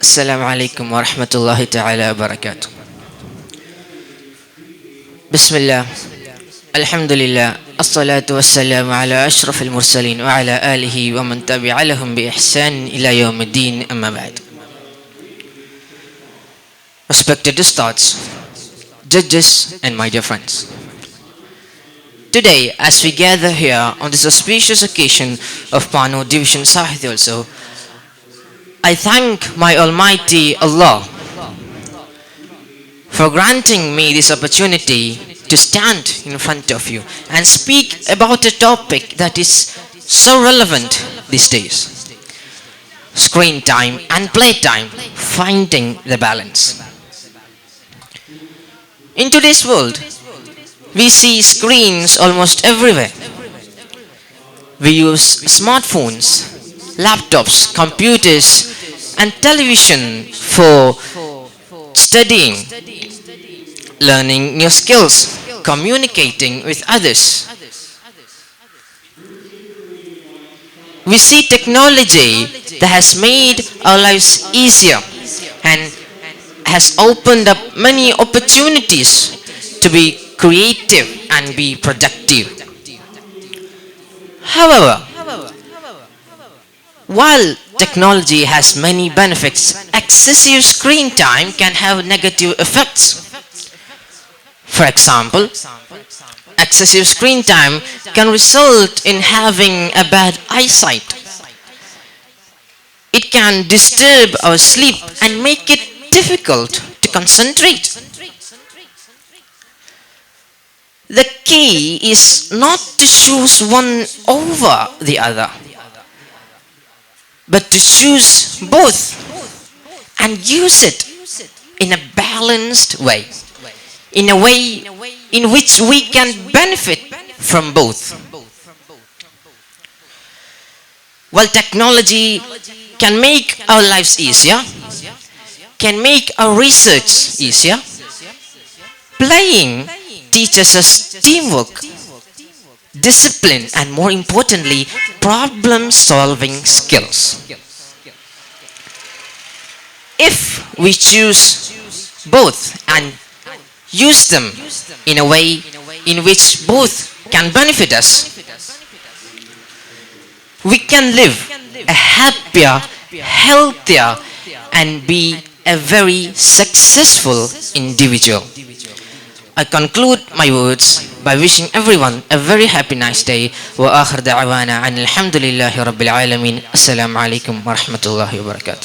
السلام عليكم ورحمة الله تعالى وبركاته. بسم الله، الحمد لله، الصلاة والسلام على أشرف المرسلين وعلى آله ومن تبع لهم بإحسان إلى يوم الدين، أما بعد. Respected ustads, judges and my dear friends, today as we gather here on this auspicious occasion of Pano Division Sahith also, I thank my Almighty Allah for granting me this opportunity to stand in front of you and speak about a topic that is so relevant these days: screen time and playtime, finding the balance. In today's world, we see screens almost everywhere. We use smartphones, laptops, computers, and television for studying, learning new skills, communicating with others. We see technology that has made our lives easier and has opened up many opportunities to be creative and be productive. However, while technology has many benefits, excessive screen time can have negative effects. For example, excessive screen time can result in having a bad eyesight. It can disturb our sleep and make it difficult to concentrate. The key is not to choose one over the other, but to choose both and use it in a balanced way, in a way in which we can benefit from both. While technology can make our lives easier, can make our research easier, playing teaches us teamwork, discipline, and more importantly, problem-solving skills. If we choose both and use them in a way in which both can benefit us, we can live a happier, healthier, and be a very successful individual. I conclude my words by wishing everyone a very happy nice day. Wa akhir da'wana anil hamdulillahi rabbil alamin. Assalamu alaikum wa rahmatullahi wa barakatuh.